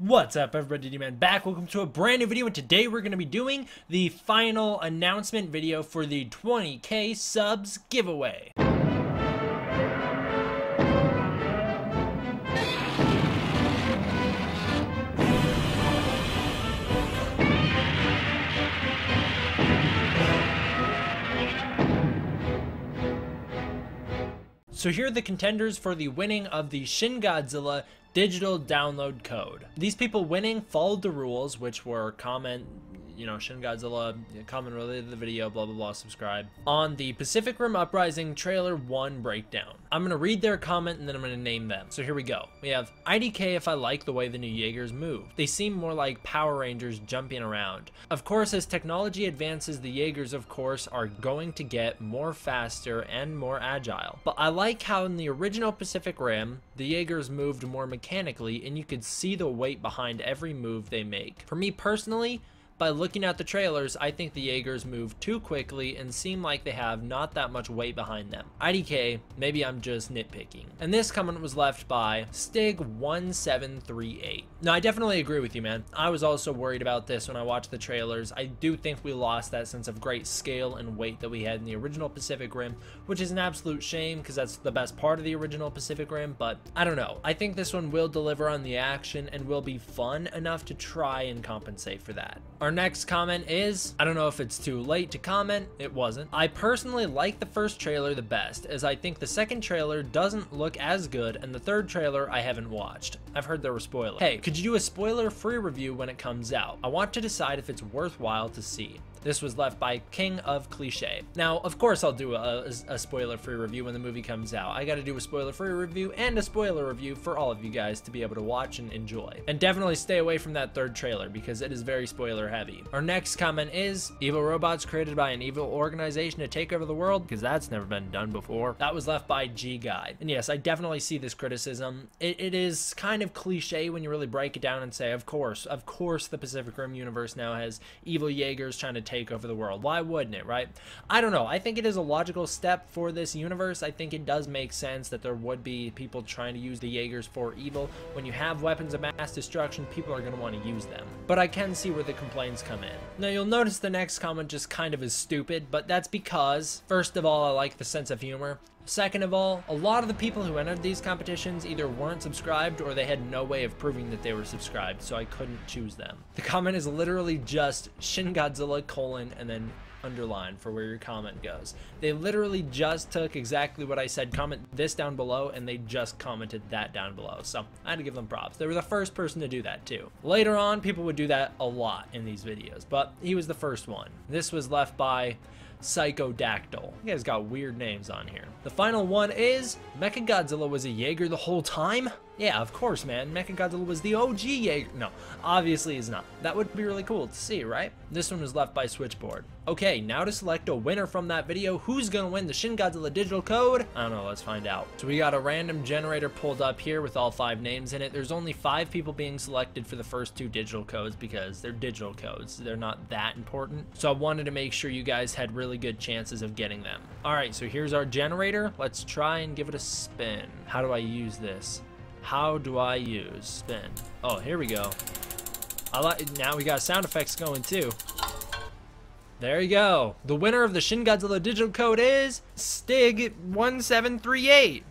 What's up, everybody? D-Man back. Welcome to a brand new video, and today we're going to be doing the final announcement video for the 20K subs giveaway. So here are the contenders for the winning of the Shin Godzilla digital download code. These people winning followed the rules, which were comment, Shin Godzilla, comment related to the video, blah blah blah, subscribe, on the Pacific Rim Uprising Trailer 1 breakdown. I'm gonna read their comment and then I'm gonna name them. So here we go. We have IDK if I like the way the new Jaegers move. They seem more like Power Rangers jumping around. Of course, as technology advances, the Jaegers of course are going to get more faster and more agile. But I like how in the original Pacific Rim, the Jaegers moved more mechanically and you could see the weight behind every move they make. For me personally, by looking at the trailers, I think the Jaegers move too quickly and seem like they have not that much weight behind them. IDK, maybe I'm just nitpicking. And this comment was left by Stig1738. Now, I definitely agree with you, man. I was also worried about this when I watched the trailers. I do think we lost that sense of great scale and weight that we had in the original Pacific Rim, which is an absolute shame because that's the best part of the original Pacific Rim, but I don't know. I think this one will deliver on the action and will be fun enough to try and compensate for that. Our next comment is, I don't know if it's too late to comment, it wasn't. I personally like the first trailer the best, as I think the second trailer doesn't look as good, and the third trailer I haven't watched. I've heard there were spoilers. Hey, could you do a spoiler-free review when it comes out? I want to decide if it's worthwhile to see. This was left by King of Cliche. Now, of course I'll do a spoiler-free review when the movie comes out. I gotta do a spoiler-free review and a spoiler review for all of you guys to be able to watch and enjoy. And definitely stay away from that third trailer because it is very spoiler-heavy. Our next comment is, evil robots created by an evil organization to take over the world, because that's never been done before. That was left by G-Guide. And yes, I definitely see this criticism. It is kind of cliche when you really break it down and say, of course the Pacific Rim universe now has evil Jaegers trying to take over the world. Why wouldn't it, right? I don't know. I think it is a logical step for this universe. I think it does make sense that there would be people trying to use the Jaegers for evil. When you have weapons of mass destruction, people are going to want to use them. But I can see where the complaints come in. Now you'll notice the next comment just kind of is stupid, but that's because, first of all, I like the sense of humor. Second of all, a lot of the people who entered these competitions either weren't subscribed or they had no way of proving that they were subscribed, so I couldn't choose them. The comment is literally just Shin Godzilla : and then underline for where your comment goes. They literally just took exactly what I said, comment this down below, and they just commented that down below. So I had to give them props. They were the first person to do that too. Later on, people would do that a lot in these videos, but he was the first one. This was left by Psychodactyl. You guys got weird names on here. The final one is, Mechagodzilla was a Jaeger the whole time? Yeah, of course, man. Mechagodzilla was the OG Jaeger. No, obviously he's not. That would be really cool to see, right? This one was left by Switchboard. Okay, now to select a winner from that video. Who's gonna win the Shin Godzilla digital code? I don't know, let's find out. So we got a random generator pulled up here with all 5 names in it. There's only 5 people being selected for the first 2 digital codes because they're digital codes. They're not that important. So I wanted to make sure you guys had really good chances of getting them. All right, so here's our generator. Let's try and give it a spin. How do I use this? How do I use spin? Oh, here we go. Now we got sound effects going too. There you go. The winner of the Shin Godzilla digital code is Stig1738.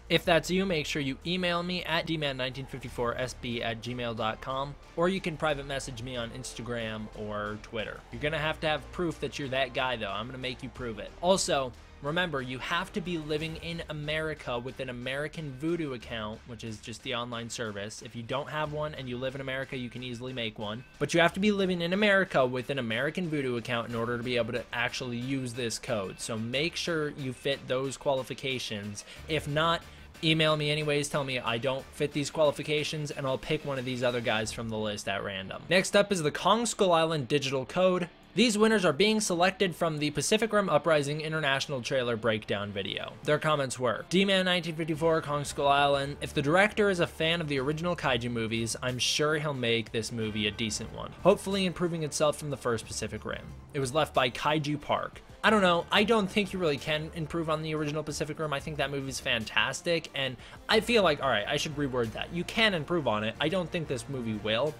If that's you, make sure you email me at dman1954sb@gmail.com, or you can private message me on Instagram or Twitter. You're gonna have to have proof that you're that guy though. I'm gonna make you prove it. Also, remember, you have to be living in America with an American Voodoo account, which is just the online service. If you don't have one and you live in America, you can easily make one. But you have to be living in America with an American Voodoo account in order to be able to actually use this code. So make sure you fit those qualifications. If not, email me anyways, tell me I don't fit these qualifications, and I'll pick one of these other guys from the list at random. Next up is the Kong Skull Island digital code. These winners are being selected from the Pacific Rim Uprising International Trailer Breakdown video. Their comments were, D-Man1954, Kong Skull Island. If the director is a fan of the original kaiju movies, I'm sure he'll make this movie a decent one, hopefully improving itself from the first Pacific Rim. It was left by Kaiju Park. I don't know. I don't think you really can improve on the original Pacific Rim. I think that movie's fantastic, and I feel like, all right, I should reword that. You can improve on it. I don't think this movie will,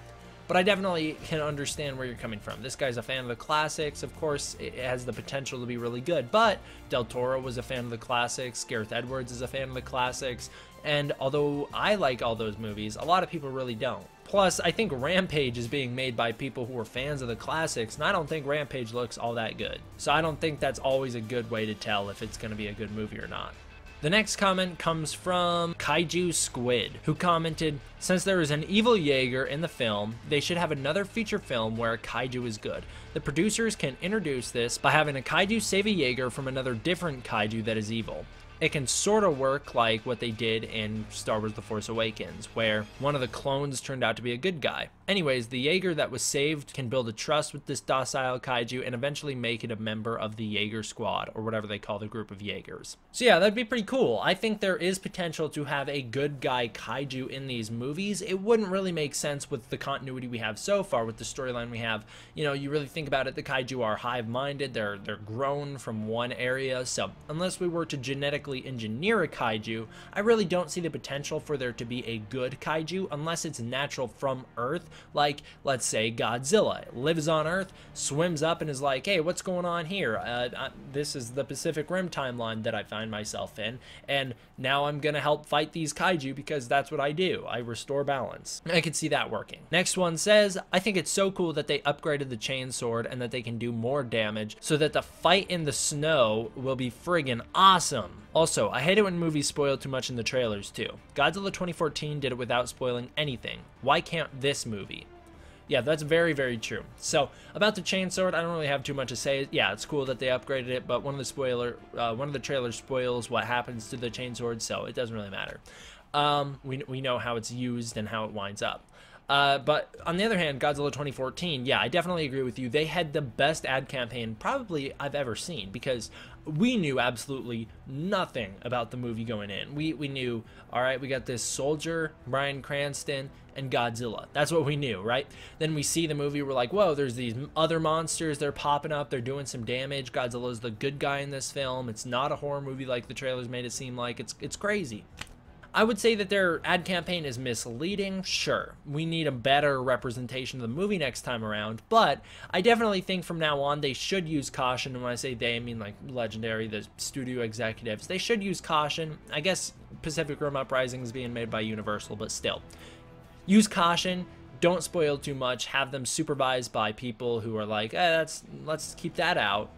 but I definitely can understand where you're coming from. This guy's a fan of the classics. Of course, it has the potential to be really good, but Del Toro was a fan of the classics. Gareth Edwards is a fan of the classics, and although I like all those movies, a lot of people really don't. Plus, I think Rampage is being made by people who are fans of the classics, and I don't think Rampage looks all that good. So I don't think that's always a good way to tell if it's going to be a good movie or not. The next comment comes from Kaiju Squid, who commented, "Since there is an evil Jaeger in the film, they should have another feature film where a kaiju is good. The producers can introduce this by having a kaiju save a Jaeger from another different kaiju that is evil. It can sort of work like what they did in Star Wars The Force Awakens, where one of the clones turned out to be a good guy. Anyways, the Jaeger that was saved can build a trust with this docile kaiju and eventually make it a member of the Jaeger squad, or whatever they call the group of Jaegers." So yeah, that'd be pretty cool. I think there is potential to have a good guy kaiju in these movies. It wouldn't really make sense with the continuity we have so far, with the storyline we have. You know, you really think about it, the kaiju are hive-minded, they're grown from one area, so unless we were to genetically engineer a kaiju, I really don't see the potential for there to be a good kaiju unless it's natural from Earth. Like, let's say Godzilla lives on Earth, swims up and is like, "Hey, what's going on here? This is the Pacific Rim timeline that I find myself in, and now I'm gonna help fight these kaiju because that's what I do. I restore balance." I could see that working. Next one says, "I think it's so cool that they upgraded the chain sword and that they can do more damage so that the fight in the snow will be friggin' awesome. Also, I hate it when movies spoil too much in the trailers too. Godzilla 2014 did it without spoiling anything. Why can't this movie?" Yeah, that's very, very true. So about the chainsword, I don't really have too much to say. Yeah, it's cool that they upgraded it, but one of the trailers spoils what happens to the chainsword, so it doesn't really matter. We know how it's used and how it winds up. But on the other hand, Godzilla 2014, yeah, I definitely agree with you. They had the best ad campaign probably I've ever seen, because we knew absolutely nothing about the movie going in. We knew, all right, we got this soldier, Bryan Cranston, and Godzilla. That's what we knew, right? Then we see the movie, we're like, whoa, there's these other monsters, they're popping up, they're doing some damage. Godzilla's the good guy in this film. It's not a horror movie like the trailers made it seem like. It's crazy. I would say that their ad campaign is misleading. Sure, we need a better representation of the movie next time around, but I definitely think from now on they should use caution. And when I say they, I mean like Legendary, the studio executives. They should use caution. I guess Pacific Rim Uprising is being made by Universal, but still. Use caution. Don't spoil too much. Have them supervised by people who are like, let's keep that out.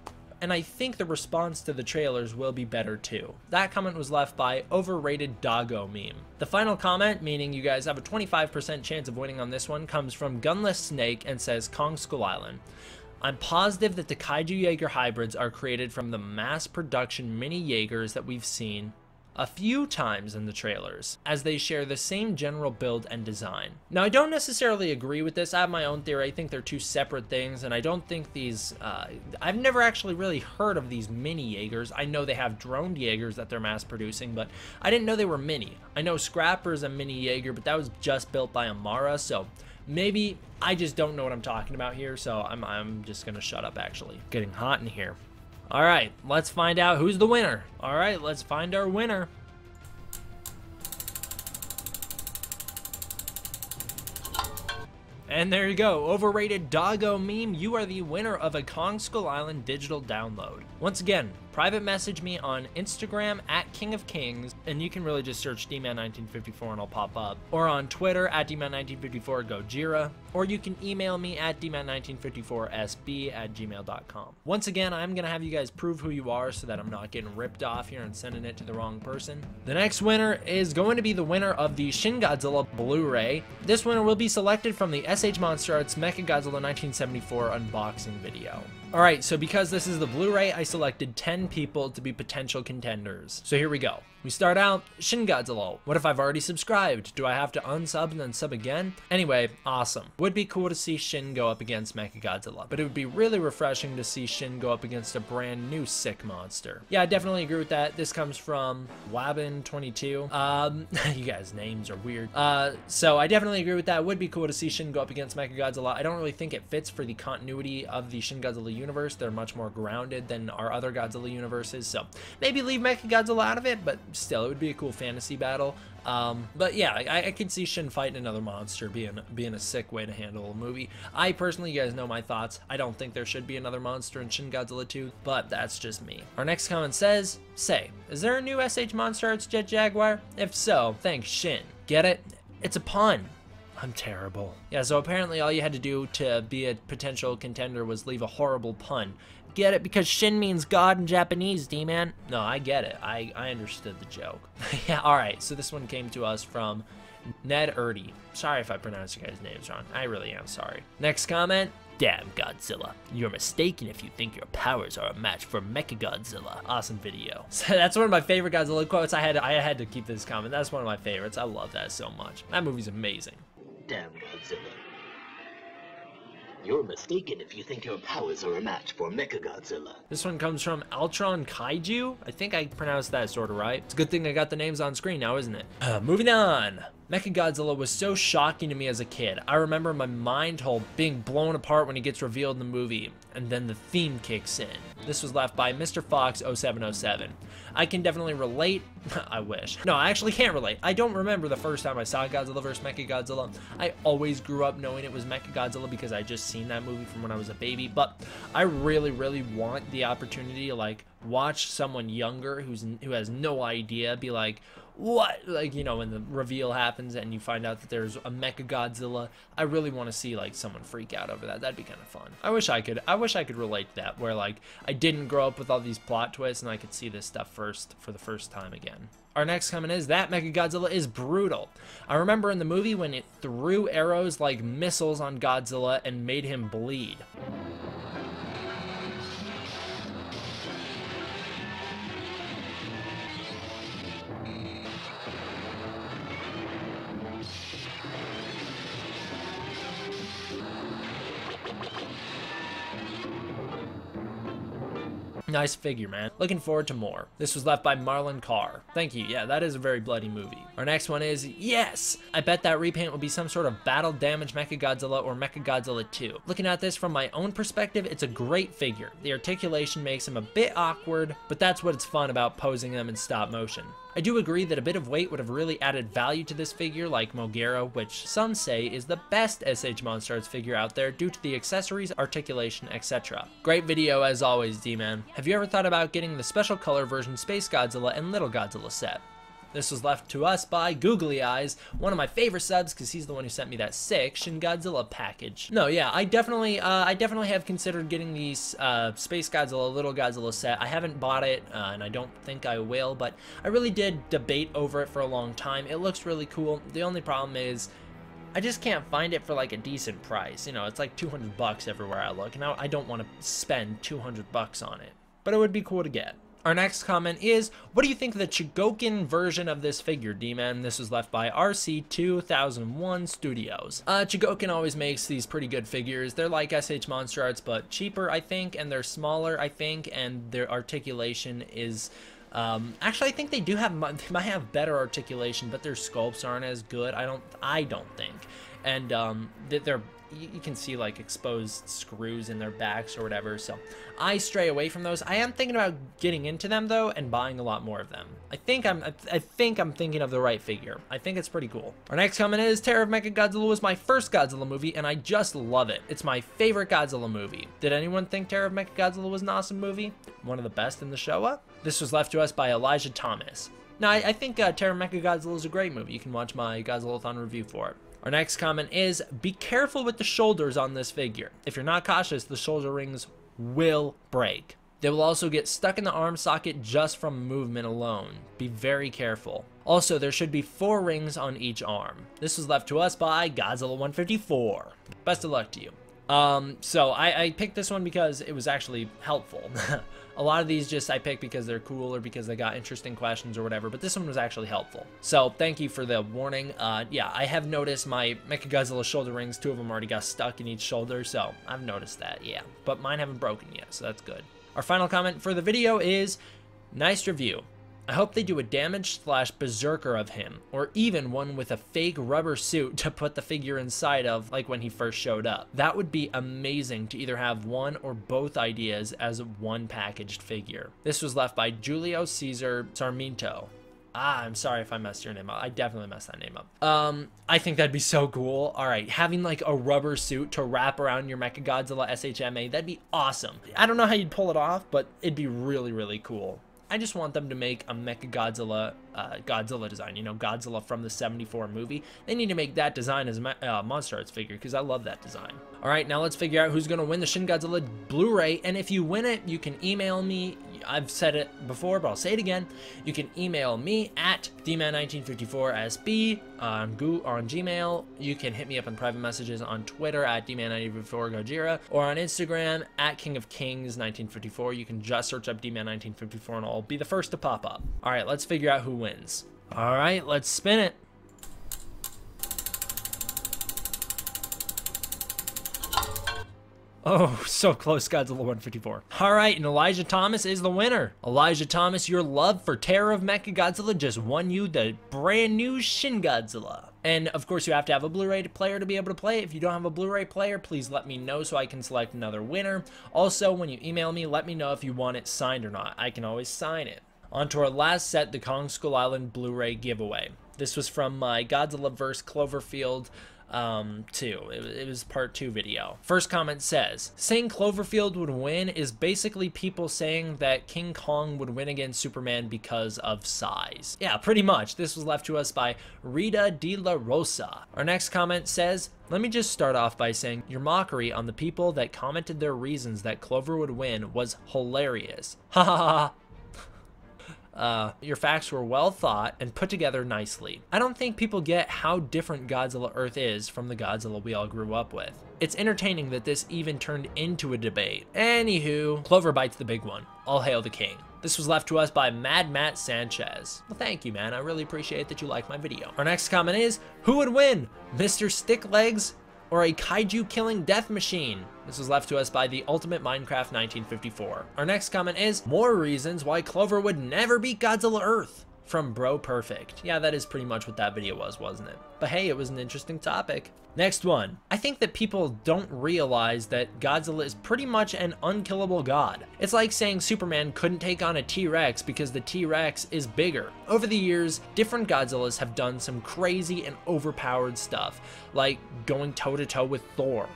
And I think the response to the trailers will be better too. That comment was left by Overrated Doggo Meme. The final comment, meaning you guys have a 25% chance of winning on this one, comes from Gunless Snake and says, "Kong Skull Island. I'm positive that the Kaiju Jaeger hybrids are created from the mass production mini Jaegers that we've seen a few times in the trailers, as they share the same general build and design." Now, I don't necessarily agree with this. I have my own theory. I think they're two separate things, and I don't think these, I've never actually really heard of these mini Jaegers. I know they have droned Jaegers that they're mass producing, but I didn't know they were mini. I know Scrapper's a mini Jaeger, but that was just built by Amara, so maybe I just don't know what I'm talking about here, so I'm just gonna shut up actually. Getting hot in here. All right, let's find out who's the winner. All right, let's find our winner. And there you go, Overrated Doggo Meme, you are the winner of a Kong Skull Island digital download. Once again, private message me on Instagram at King of Kings, and you can really just search dman1954 and I'll pop up. Or on Twitter at dman1954 Gojira, or you can email me at dman1954sb@gmail.com. Once again, I'm gonna have you guys prove who you are so that I'm not getting ripped off here and sending it to the wrong person. The next winner is going to be the winner of the Shin Godzilla Blu-ray. This winner will be selected from the SH Monster Arts Mechagodzilla 1974 unboxing video. Alright, so because this is the Blu-ray, I selected 10 people to be potential contenders. So here we go. We start out, Shin Godzilla. What if I've already subscribed? Do I have to unsub and then sub again? Anyway, awesome. Would be cool to see Shin go up against Mechagodzilla, but it would be really refreshing to see Shin go up against a brand new sick monster. Yeah, I definitely agree with that. This comes from Wabin22. You guys' names are weird. So I definitely agree with that. It would be cool to see Shin go up against Mechagodzilla. I don't really think it fits for the continuity of the Shin Godzilla universe. They're much more grounded than our other Godzilla universes, so maybe leave Mechagodzilla out of it, but still, it would be a cool fantasy battle. But yeah, I could see Shin fighting another monster being a sick way to handle a movie. I personally, you guys know my thoughts. I don't think there should be another monster in Shin Godzilla 2, but that's just me. Our next comment says, is there a new SH Monster Arts Jet Jaguar? If so, thanks Shin. Get it? It's a pun. I'm terrible. Yeah, so apparently all you had to do to be a potential contender was leave a horrible pun. Get it? Because Shin means God in Japanese, D-man. No, I get it. I understood the joke. Yeah, alright, so this one came to us from Ned Erdy. Sorry if I pronounced you guys' names wrong. I really am sorry. Next comment. Damn, Godzilla. You're mistaken if you think your powers are a match for Mechagodzilla. Awesome video. So that's one of my favorite Godzilla quotes. I had to keep this comment. That's one of my favorites. I love that so much. That movie's amazing. Damn, Godzilla. You're mistaken if you think your powers are a match for Mechagodzilla. This one comes from Altron Kaiju. I think I pronounced that sort of right. It's a good thing I got the names on screen now, isn't it? Moving on. Mechagodzilla was so shocking to me as a kid. I remember my mind hole being blown apart when he gets revealed in the movie, and then the theme kicks in. This was left by Mr. Fox 0707. I can definitely relate. I wish. No, I actually can't relate. I don't remember the first time I saw Godzilla vs. Mechagodzilla. I always grew up knowing it was Mechagodzilla because I just seen that movie from when I was a baby, but I really, really want the opportunity to like watch someone younger who has no idea be like, what? Like, you know, when the reveal happens and you find out that there's a Mechagodzilla, I really want to see like someone freak out over that. That'd be kind of fun. I wish I could relate to that, where like I didn't grow up with all these plot twists and I could see this stuff for the first time again. Our next comment is that Mechagodzilla is brutal. I remember in the movie when it threw arrows like missiles on Godzilla and made him bleed. Nice figure, man. Looking forward to more. This was left by Marlon Carr. Thank you. Yeah, that is a very bloody movie. Our next one is, yes! I bet that repaint will be some sort of battle damage Mechagodzilla or Mechagodzilla 2. Looking at this from my own perspective, it's a great figure. The articulation makes him a bit awkward, but that's what's fun about posing them in stop motion. I do agree that a bit of weight would have really added value to this figure, like Gojira, which some say is the best SH Monster Arts figure out there due to the accessories, articulation, etc. Great video as always, D-Man. Have you ever thought about getting the special color version Space Godzilla and Little Godzilla set? This was left to us by Googly Eyes, one of my favorite subs because he's the one who sent me that sick Shin Godzilla package. No, yeah, I definitely have considered getting these Space Godzilla, Little Godzilla set. I haven't bought it, and I don't think I will, but I really did debate over it for a long time. It looks really cool. The only problem is I just can't find it for like a decent price. You know, it's like 200 bucks everywhere I look, and I don't want to spend 200 bucks on it, but it would be cool to get. Our next comment is, what do you think of the Chigokin version of this figure, D-Man? This was left by RC2001 Studios. Chigokin always makes these pretty good figures. They're like SH Monster Arts, but cheaper, I think, and they're smaller, I think, and their articulation is... actually, I think they might have better articulation, but their sculpts aren't as good. I don't think. And you can see like exposed screws in their backs or whatever, so I stray away from those. I am thinking about getting into them though and buying a lot more of them. I think I'm thinking of the right figure. I think it's pretty cool. Our next comment is, Terror of Mechagodzilla was my first Godzilla movie and I just love it. It's my favorite Godzilla movie. Did anyone think Terror of Mechagodzilla was an awesome movie? One of the best in the Showa? This was left to us by Elijah Thomas. Now, I think Terror of Mechagodzilla is a great movie. You can watch my Godzilla-thon review for it. Our next comment is, be careful with the shoulders on this figure. If you're not cautious, the shoulder rings will break. They will also get stuck in the arm socket just from movement alone. Be very careful. Also, there should be 4 rings on each arm. This was left to us by Godzilla 154. Best of luck to you. So I picked this one because it was actually helpful. A lot of these just I picked because they're cool or because they got interesting questions or whatever, but this one was actually helpful. So thank you for the warning. Yeah, I have noticed my Mechagodzilla shoulder rings, 2 of them already got stuck in each shoulder, so I've noticed that, yeah. But mine haven't broken yet, so that's good. Our final comment for the video is, nice review. I hope they do a damaged/berserker of him, or even one with a fake rubber suit to put the figure inside of, like when he first showed up. That would be amazing to either have one or both ideas as one packaged figure. This was left by Julio Cesar Sarmiento. I'm sorry if I messed your name up. I definitely messed that name up. I think that'd be so cool. All right, having like a rubber suit to wrap around your Mechagodzilla SHMA, that'd be awesome. I don't know how you'd pull it off, but it'd be really, really cool. I just want them to make a Mechagodzilla Godzilla design, you know, Godzilla from the 74 movie. They need to make that design as a Monster Arts figure because I love that design. All right, now let's figure out who's going to win the Shin Godzilla Blu-ray. And if you win it, you can email me. I've said it before, but I'll say it again. You can email me at dman1954sb on Gmail. You can hit me up on private messages on Twitter at dman1954gojira or on Instagram at kingofkings1954. You can just search up dman1954 and I'll be the first to pop up. All right, let's figure out who wins. All right, let's spin it. Oh, so close, Godzilla 154. All right, and Elijah Thomas is the winner. Elijah Thomas, your love for Terror of Mechagodzilla just won you the brand new Shin Godzilla. And of course, you have to have a Blu-ray player to be able to play it. If you don't have a Blu-ray player, please let me know so I can select another winner. Also, when you email me, let me know if you want it signed or not. I can always sign it. On to our last set, the Kong Skull Island Blu-ray giveaway. This was from my Godzilla vs. Cloverfield 2. It was part 2 video. First comment says, saying Cloverfield would win is basically people saying that King Kong would win against Superman because of size. Yeah, pretty much. This was left to us by Rita De La Rosa. Our next comment says, let me just start off by saying your mockery on the people that commented their reasons that Clover would win was hilarious. Ha ha ha. Your facts were well thought and put together nicely. I don't think people get how different Godzilla Earth is from the Godzilla we all grew up with. It's entertaining that this even turned into a debate. Anywho, Clover bites the big one. All hail the king. This was left to us by Mad Matt Sanchez. Well, thank you, man. I really appreciate that you like my video. Our next comment is, who would win, Mr. Stick Legs or a kaiju killing death machine? This was left to us by the Ultimate Minecraft 1954. Our next comment is, more reasons why Clover would never beat Godzilla Earth, from Bro Perfect. Yeah, that is pretty much what that video was, wasn't it? But hey, it was an interesting topic. Next one. I think that people don't realize that Godzilla is pretty much an unkillable god. It's like saying Superman couldn't take on a T-Rex because the T-Rex is bigger. Over the years, different Godzillas have done some crazy and overpowered stuff, like going toe-to-toe with Thor.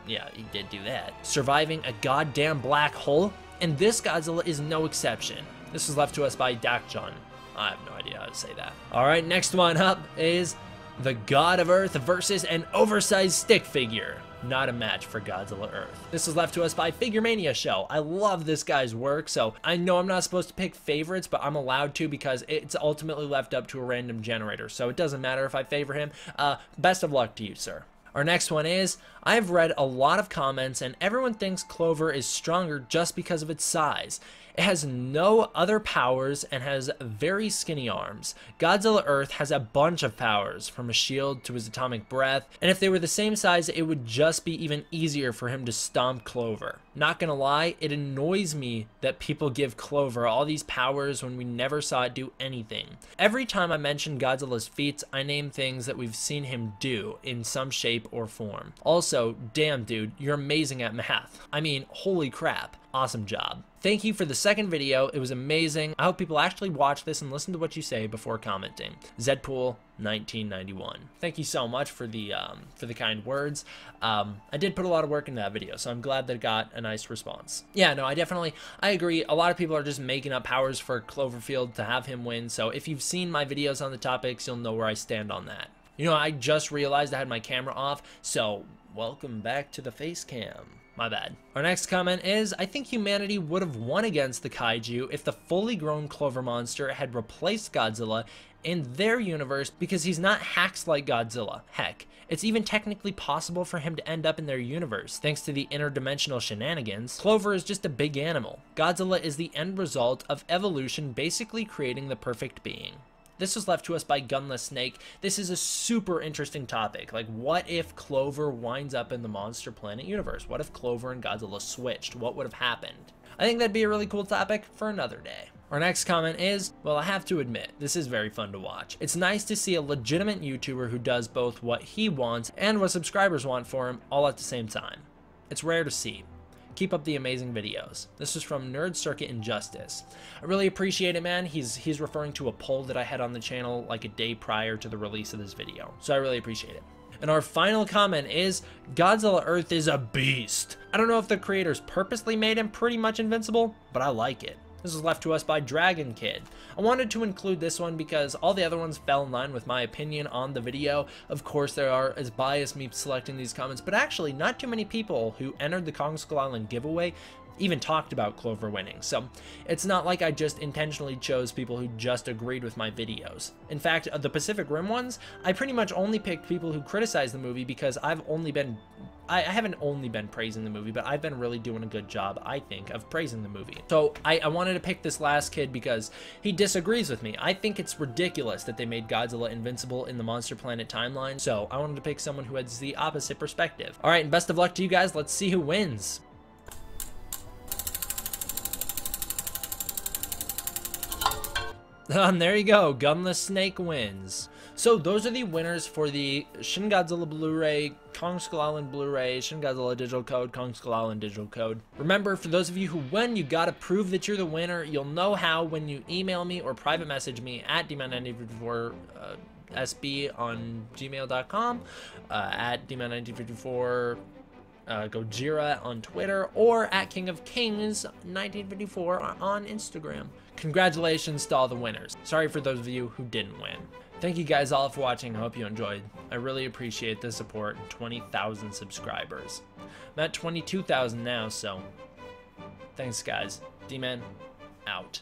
Yeah, he did do that. Surviving a goddamn black hole, and this Godzilla is no exception. This was left to us by Dakjon. I have no idea how to say that. All right, next one up is the God of Earth versus an oversized stick figure. Not a match for Godzilla Earth. This was left to us by Figure Mania Show. I love this guy's work, so I know I'm not supposed to pick favorites, but I'm allowed to because it's ultimately left up to a random generator, so it doesn't matter if I favor him. Best of luck to you, sir. Our next one is, I've read a lot of comments and everyone thinks Clover is stronger just because of its size. It has no other powers and has very skinny arms. Godzilla Earth has a bunch of powers, from a shield to his atomic breath, and if they were the same size, it would just be even easier for him to stomp Clover. Not gonna lie, it annoys me that people give Clover all these powers when we never saw it do anything. Every time I mention Godzilla's feats, I name things that we've seen him do in some shape or form. Also, damn dude, you're amazing at math. I mean, holy crap. Awesome job. Thank you for the second video. It was amazing. I hope people actually watch this and listen to what you say before commenting. Zedpool 1991. Thank you so much for the kind words. I did put a lot of work into that video, so I'm glad that it got a nice response. Yeah, no, I agree. A lot of people are just making up powers for Cloverfield to have him win. So if you've seen my videos on the topics, you'll know where I stand on that. You know, I just realized I had my camera off, so welcome back to the face cam. My bad. Our next comment is, I think humanity would have won against the kaiju if the fully grown Clover monster had replaced Godzilla in their universe, because he's not hacks like Godzilla. Heck, it's even technically possible for him to end up in their universe, thanks to the interdimensional shenanigans. Clover is just a big animal. Godzilla is the end result of evolution basically creating the perfect being. This was left to us by Gunless Snake. This is a super interesting topic. Like, what if Clover winds up in the Monster Planet universe? What if Clover and Godzilla switched? What would have happened? I think that'd be a really cool topic for another day. Our next comment is, well, I have to admit, this is very fun to watch. It's nice to see a legitimate YouTuber who does both what he wants and what subscribers want for him all at the same time. It's rare to see. Keep up the amazing videos. This is from Nerd Circuit Injustice. I really appreciate it, man. He's referring to a poll that I had on the channel like a day prior to the release of this video. So I really appreciate it. And our final comment is, Godzilla Earth is a beast. I don't know if the creators purposely made him pretty much invincible, but I like it. This was left to us by Dragon Kid. I wanted to include this one because all the other ones fell in line with my opinion on the video. Of course, there are as biased me selecting these comments, but actually not too many people who entered the Kong Skull Island giveaway even talked about Clover winning. So it's not like I just intentionally chose people who just agreed with my videos. In fact, the Pacific Rim ones, I pretty much only picked people who criticized the movie because I haven't only been praising the movie, but I've been really doing a good job, I think, of praising the movie. So I wanted to pick this last kid because he disagrees with me. I think it's ridiculous that they made Godzilla invincible in the Monster Planet timeline, so I wanted to pick someone who has the opposite perspective. All right, and best of luck to you guys. Let's see who wins. And there you go, Gunless Snake wins. So those are the winners for the Shin Godzilla Blu-ray, Kong Skull Island Blu-ray, Shin Godzilla Digital Code, Kong Skull Island Digital Code. Remember, for those of you who win, you gotta prove that you're the winner. You'll know how when you email me or private message me at dman1954 SB on gmail.com, at dman1954 Gojira on Twitter, or at King of Kings 1954 on Instagram. Congratulations to all the winners. Sorry for those of you who didn't win. Thank you guys all for watching. I hope you enjoyed. I really appreciate the support and 20,000 subscribers. I'm at 22,000 now, so thanks guys. D-Man out.